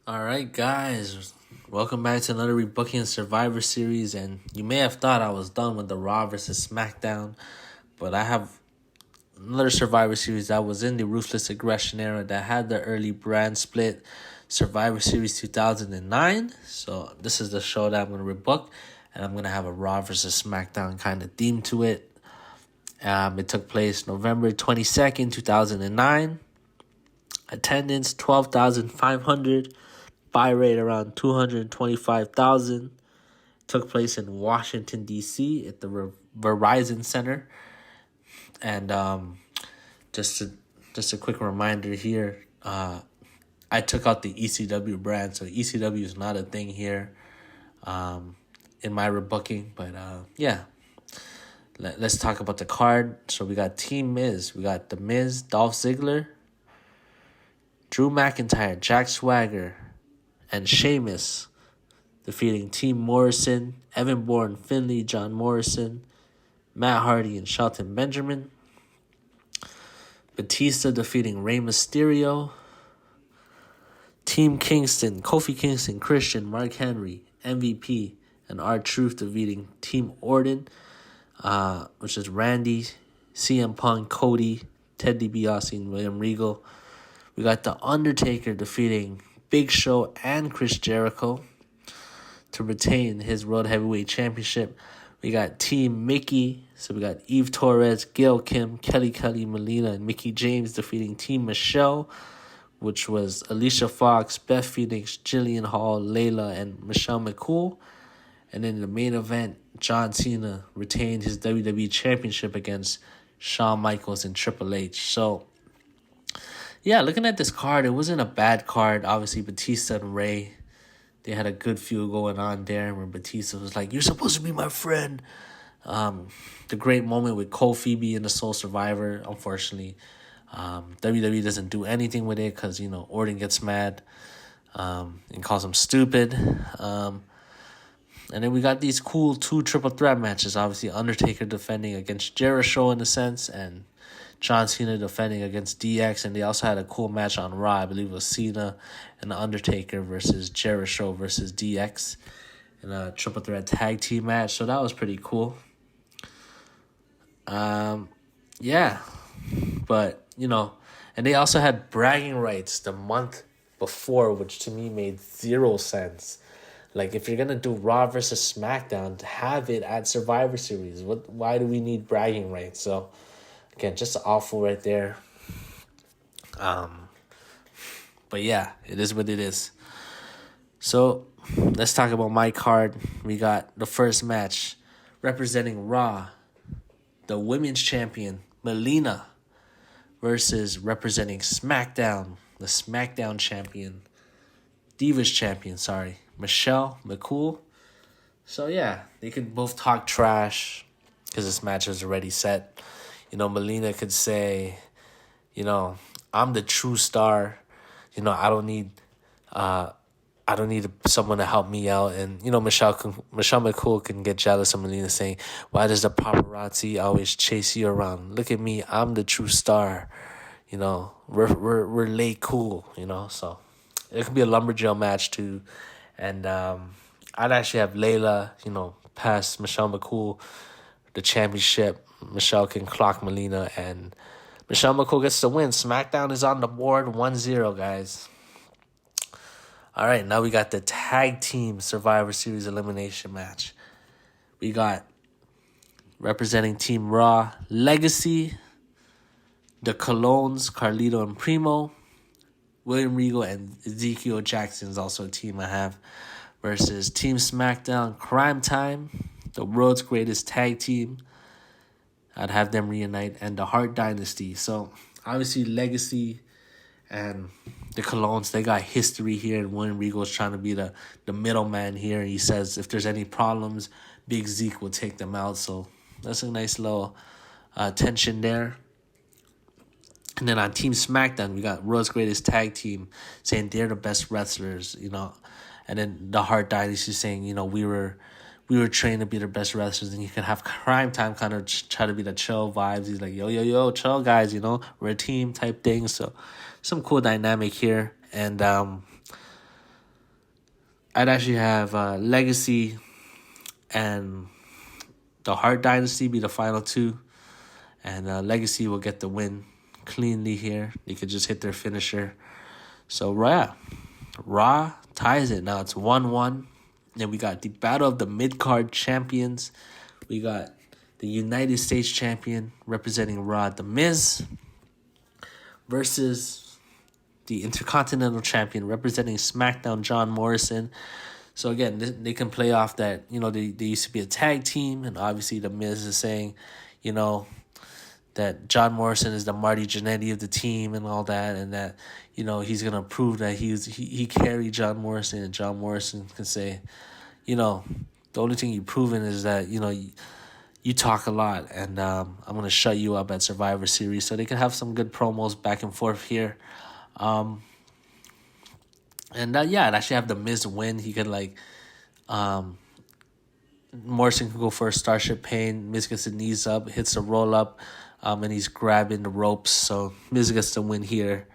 All right, guys, welcome back to another Rebooking Survivor Series. And you may have thought I was done with the Raw versus SmackDown, but I have another Survivor Series that was in the Ruthless Aggression era that had the early brand split, Survivor Series 2009. So this is the show that I'm going to rebook, and I'm going to have a Raw versus SmackDown kind of theme to it. It took place November 22nd, 2009. Attendance 12,500. Buy rate around 225,000. Took place in Washington, D.C. at the Verizon Center. And just a quick reminder here, I took out the ECW brand, so ECW is not a thing here in my rebooking. But yeah, let's talk about the card. So we got Team Miz. We got The Miz, Dolph Ziggler, Drew McIntyre, Jack Swagger, and Sheamus defeating Team Morrison, Evan Bourne, Finlay, John Morrison, Matt Hardy, and Shelton Benjamin. Batista defeating Rey Mysterio. Team Kingston, Kofi Kingston, Christian, Mark Henry, MVP, and R-Truth defeating Team Orton, which is Randy, CM Punk, Cody, Ted DiBiase, and William Regal. We got The Undertaker defeating Big Show and Chris Jericho to retain his World Heavyweight Championship. We got Team Mickey. So we got Eve Torres, Gail Kim, Kelly, Melina, and Mickey James defeating Team Michelle, which was Alicia Fox, Beth Phoenix, Jillian Hall, Layla, and Michelle McCool. And in the main event, John Cena retained his WWE Championship against Shawn Michaels and Triple H. So yeah, looking at this card, it wasn't a bad card. Obviously, Batista and Rey, they had a good feud going on there where Batista was like, "You're supposed to be my friend." The great moment with Kofi being the sole survivor. Unfortunately, WWE doesn't do anything with it because, Orton gets mad and calls him stupid. And then we got these cool 2 triple threat matches. Obviously, Undertaker defending against Jericho in a sense, and John Cena defending against DX, and they also had a cool match on Raw. I believe it was Cena and The Undertaker versus Jericho versus DX in a triple threat tag team match. So that was pretty cool. Yeah, but and they also had bragging rights the month before, which to me made zero sense. Like, if you're gonna do Raw versus SmackDown, have it at Survivor Series. Why do we need bragging rights? So again, just awful right there. But yeah, it is what it is. So let's talk about my card. We got the first match representing Raw, the women's champion, Melina, versus representing SmackDown, the SmackDown champion, Divas champion, Michelle McCool. So yeah, they could both talk trash because this match was already set. Melina could say, I'm the true star. I don't need someone to help me out. And Michelle McCool can get jealous of Melina saying, "Why does the paparazzi always chase you around? Look at me, I'm the true star. We're late cool. So it could be a lumberjack match too. And I'd actually have Layla, pass Michelle McCool the championship. Michelle can clock Melina, and Michelle McCool gets the win. SmackDown is on the board 1-0, guys. All right, now we got the tag team Survivor Series elimination match. We got representing Team Raw, Legacy, the Colognes, Carlito and Primo, William Regal and Ezekiel Jackson is also a team I have, versus Team SmackDown, Time, the world's greatest tag team. I'd have them reunite, and the Hart Dynasty. So obviously Legacy and the Colognes, they got history here, and William Regal's trying to be the middleman here. He says if there's any problems, Big Zeke will take them out. So that's a nice little tension there. And then on Team SmackDown, we got World's Greatest Tag Team saying they're the best wrestlers, And then the Hart Dynasty saying, we were trained to be the best wrestlers. And you can have Time kind of try to be the chill vibes. He's like, yo, chill guys, we're a team type thing. So some cool dynamic here. And I'd actually have Legacy and the Hart Dynasty be the final two. And Legacy will get the win cleanly here. They could just hit their finisher. So, yeah, Raw ties it. Now it's 1-1. Then we got the Battle of the Mid-Card Champions. We got the United States Champion representing Raw, The Miz, versus the Intercontinental Champion representing SmackDown, John Morrison. So, again, they can play off that, they used to be a tag team. And obviously The Miz is saying, that John Morrison is the Marty Jannetty of the team and all that, and that, he's going to prove that he carried John Morrison, and John Morrison can say, the only thing you've proven is that, you talk a lot, and I'm going to shut you up at Survivor Series. So they can have some good promos back and forth here. And I'd actually have The Miz win. He could, Morrison can go for a Starship Pain. Miz gets the knees up, hits a roll-up, and he's grabbing the ropes. So Miz gets the win here.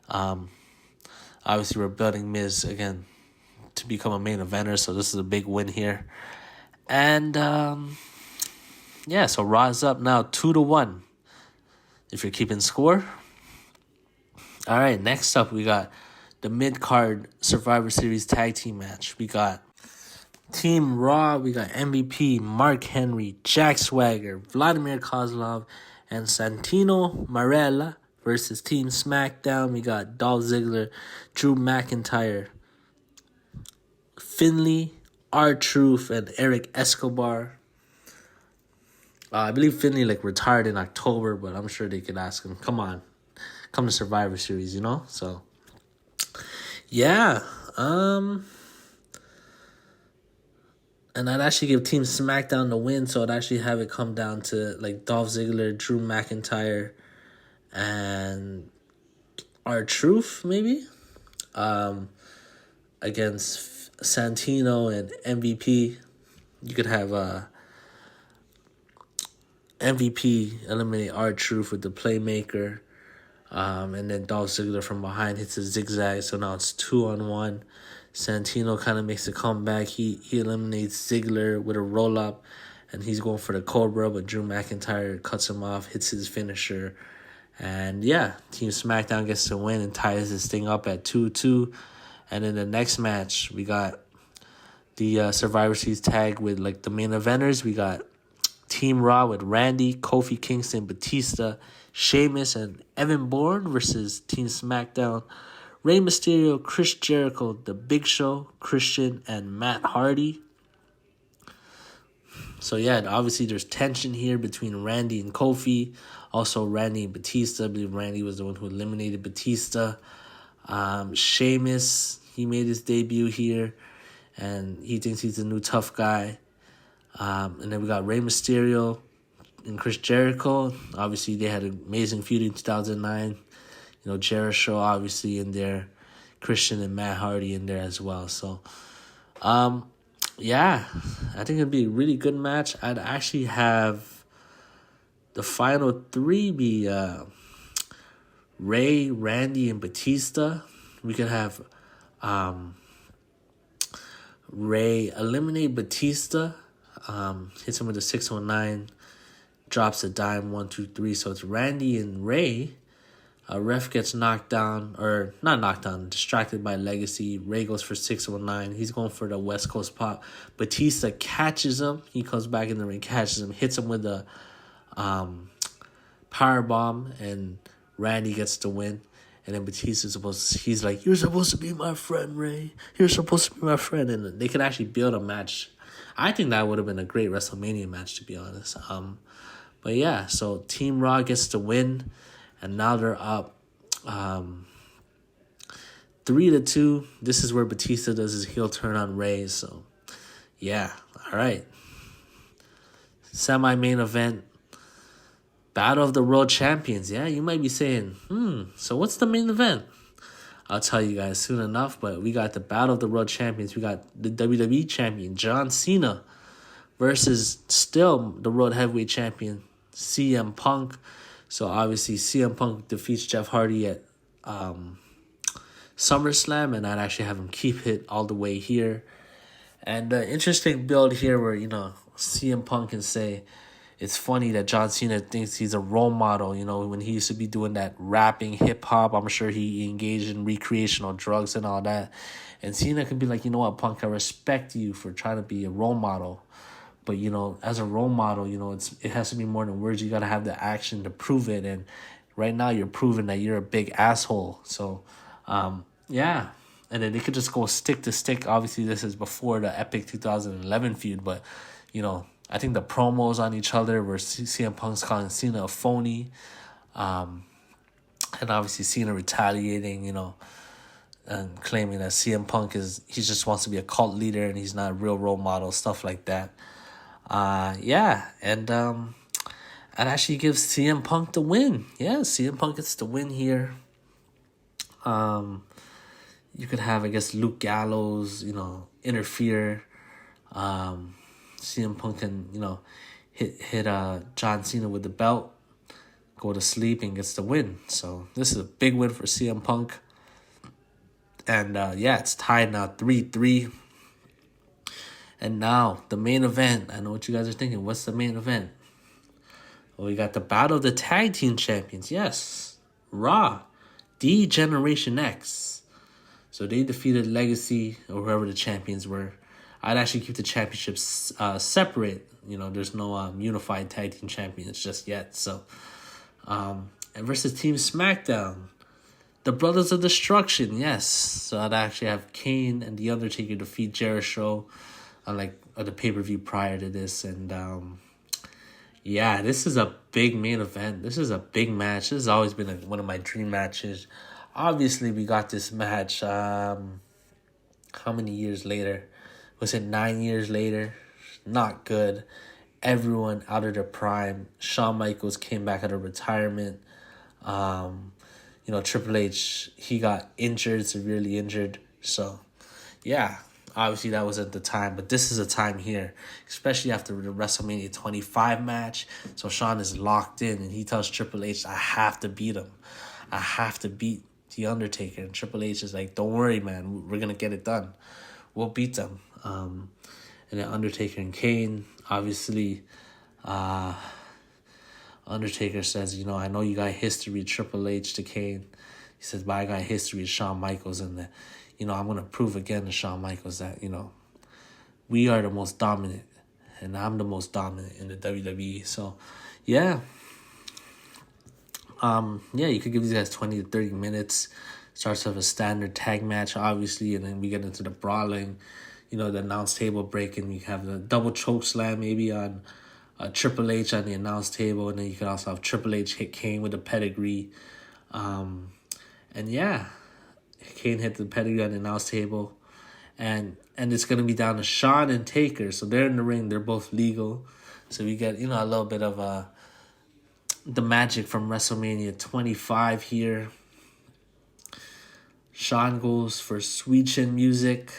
Obviously, we're building Miz, again, to become a main eventer. So this is a big win here. And, so Raw's up now 2-1. If you're keeping score. All right, next up, we got the mid-card Survivor Series tag team match. We got Team Raw, we got MVP, Mark Henry, Jack Swagger, Vladimir Kozlov, and Santino Marella versus Team SmackDown. We got Dolph Ziggler, Drew McIntyre, Finlay, R-Truth, and Eric Escobar. I believe Finlay retired in October, but I'm sure they could ask him, come to Survivor Series, So, yeah. And I'd actually give Team SmackDown the win, so I'd actually have it come down to Dolph Ziggler, Drew McIntyre, and R-Truth maybe, against Santino and MVP. You could have MVP eliminate R-Truth with the Playmaker, and then Dolph Ziggler from behind hits a zigzag, so now it's 2-on-1. Santino kind of makes a comeback. He eliminates Ziggler with a roll-up, and he's going for the Cobra, but Drew McIntyre cuts him off, hits his finisher. And, Team SmackDown gets the win and ties this thing up at 2-2. And in the next match, we got the Survivor Series tag with, the main eventers. We got Team Raw with Randy, Kofi Kingston, Batista, Sheamus, and Evan Bourne versus Team SmackDown, Rey Mysterio, Chris Jericho, The Big Show, Christian, and Matt Hardy. So, obviously there's tension here between Randy and Kofi. Also, Randy and Batista. I believe Randy was the one who eliminated Batista. Sheamus, he made his debut here, and he thinks he's the new tough guy. And then we got Rey Mysterio and Chris Jericho. Obviously, they had an amazing feud in 2009. Jericho obviously in there, Christian and Matt Hardy in there as well. So, I think it'd be a really good match. I'd actually have the final three be Rey, Randy, and Batista. We could have Rey eliminate Batista, hits him with a 619, drops a dime, 1, 2, 3. So it's Randy and Rey. Ref gets knocked down, or not knocked down, distracted by Legacy. Rey goes for 619. He's going for the West Coast pop. Batista catches him. He comes back in the ring, catches him, hits him with a power bomb, and Randy gets the win. And then he's like, "You're supposed to be my friend, Rey. You're supposed to be my friend." And they could actually build a match. I think that would have been a great WrestleMania match, to be honest. So Team Raw gets the win. And now they're up 3-2. This is where Batista does his heel turn on Rey. So, all right. Semi-main event. Battle of the World Champions. Yeah, you might be saying, so what's the main event? I'll tell you guys soon enough. But we got the Battle of the World Champions. We got the WWE Champion, John Cena, versus still the World Heavyweight Champion, CM Punk. So, obviously, CM Punk defeats Jeff Hardy at SummerSlam, and I'd actually have him keep it all the way here. And interesting build here where, CM Punk can say, it's funny that John Cena thinks he's a role model, when he used to be doing that rapping hip-hop. I'm sure he engaged in recreational drugs and all that. And Cena can be like, you know what, Punk, I respect you for trying to be a role model. But, as a role model, it has to be more than words. You got to have the action to prove it. And right now you're proving that you're a big asshole. So, yeah. And then they could just go stick to stick. Obviously, this is before the epic 2011 feud. But, I think the promos on each other were CM Punk's calling Cena a phony. And obviously Cena retaliating, and claiming that CM Punk he just wants to be a cult leader and he's not a real role model, stuff like that. And actually gives CM Punk the win. Yeah, CM Punk gets the win here. You could have, I guess, Luke Gallows, interfere. CM Punk can, hit John Cena with the belt, go to sleep, and gets the win. So this is a big win for CM Punk. And, it's tied now 3-3. And now, the main event. I know what you guys are thinking. What's the main event? Well, we got the Battle of the Tag Team Champions. Yes. Raw. D-Generation X. So they defeated Legacy, or whoever the champions were. I'd actually keep the championships separate. There's no unified tag team champions just yet. So, and versus Team SmackDown, the Brothers of Destruction. Yes, so I'd actually have Kane and The Undertaker defeat Jericho, on the pay-per-view prior to this. And this is a big main event. This is a big match. This has always been one of my dream matches. Obviously, we got this match. How many years later? Was it 9 years later? Not good. Everyone out of their prime. Shawn Michaels came back out of retirement. Triple H, he got injured, severely injured. So, obviously that wasn't the time. But this is a time here, especially after the WrestleMania 25 match. So Shawn is locked in, and he tells Triple H, I have to beat him. I have to beat The Undertaker. And Triple H is like, don't worry, man. We're going to get it done. We'll beat them. And then Undertaker and Kane, obviously, Undertaker says, I know you got history with Triple H to Kane. He says, but I got history with Shawn Michaels, and that, I'm going to prove again to Shawn Michaels that, we are the most dominant, and I'm the most dominant in the WWE. So, you could give these guys 20 to 30 minutes. Starts off a standard tag match, obviously, and then we get into the brawling, the announce table break, and you have the double choke slam maybe on Triple H on the announce table, and then you can also have Triple H hit Kane with a pedigree. Kane hit the pedigree on the announce table, and it's going to be down to Shawn and Taker. So they're in the ring. They're both legal. So we get, a little bit of the magic from WrestleMania 25 here. Shawn goes for Sweet Chin Music.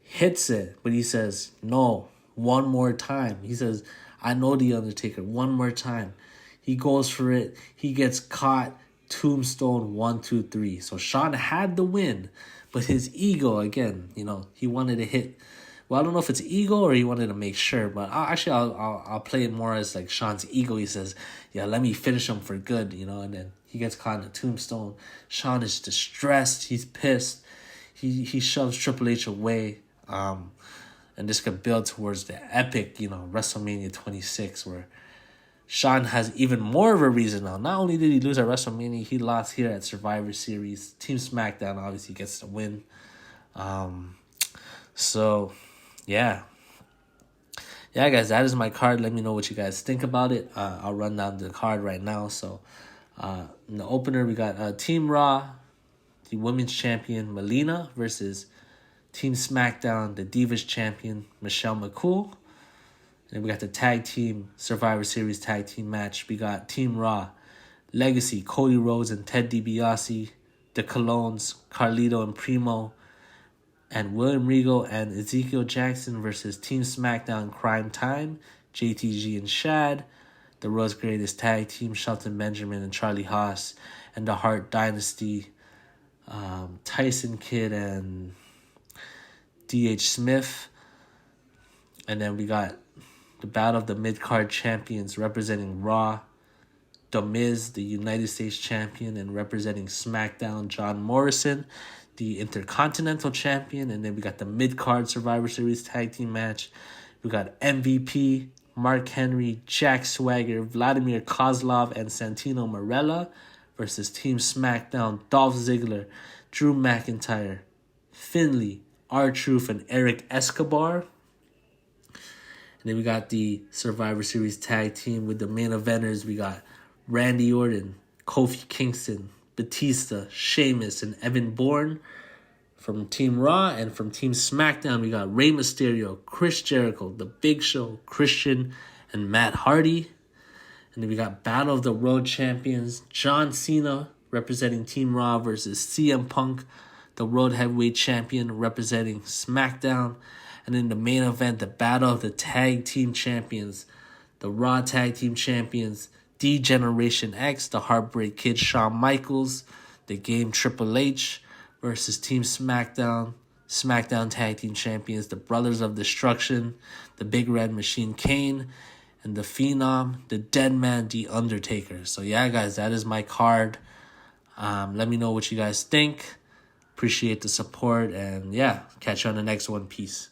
Hits it, but he says, no, one more time. He says, I know The Undertaker, one more time. He goes for it. He gets caught. Tombstone 1, 2, 3. So Shawn had the win, but his ego, again, he wanted to hit. Well, I don't know if it's ego or he wanted to make sure, but I'll play it more as like Shawn's ego. He says, let me finish him for good, and then he gets caught in the Tombstone. Shawn is distressed. He's pissed. He shoves Triple H away. And this could build towards the epic, WrestleMania 26, where Shawn has even more of a reason now. Not only did he lose at WrestleMania, he lost here at Survivor Series. Team SmackDown obviously gets the win. Guys, that is my card. Let me know what you guys think about it. I'll run down the card right now. So, in the opener, we got Team Raw, the Women's Champion, Melina, versus Team SmackDown, the Divas Champion, Michelle McCool. And we got the Tag Team Survivor Series Tag Team match. We got Team Raw, Legacy, Cody Rhodes and Ted DiBiase, the Colognes, Carlito and Primo, and William Regal and Ezekiel Jackson versus Team SmackDown, Cryme, Tyme, JTG and Shad, the World's Greatest Tag Team, Shelton Benjamin and Charlie Haas, and the Hart Dynasty, Tyson Kidd and D.H. Smith. And then we got the Battle of the Mid-Card Champions representing Raw. The Miz, the United States Champion, and representing SmackDown, John Morrison, the Intercontinental Champion. And then we got the Mid-Card Survivor Series Tag Team match. We got MVP, Mark Henry, Jack Swagger, Vladimir Kozlov, and Santino Marella versus Team SmackDown, Dolph Ziggler, Drew McIntyre, Finlay, R-Truth, and Eric Escobar. And then we got the Survivor Series Tag Team with the main eventers. We got Randy Orton, Kofi Kingston, Batista, Sheamus, and Evan Bourne. From Team Raw and from Team SmackDown, we got Rey Mysterio, Chris Jericho, The Big Show, Christian, and Matt Hardy. And then we got Battle of the World Champions, John Cena representing Team Raw versus CM Punk, the World Heavyweight Champion representing SmackDown. And in the main event, the Battle of the Tag Team Champions, the Raw Tag Team Champions, D-Generation X, the Heartbreak Kid Shawn Michaels, the Game Triple H versus Team SmackDown, SmackDown Tag Team Champions, the Brothers of Destruction, the Big Red Machine Kane, and the Phenom, the Deadman, The Undertaker. So yeah, guys, that is my card. Let me know what you guys think. Appreciate the support, and yeah, catch you on the next one. Peace.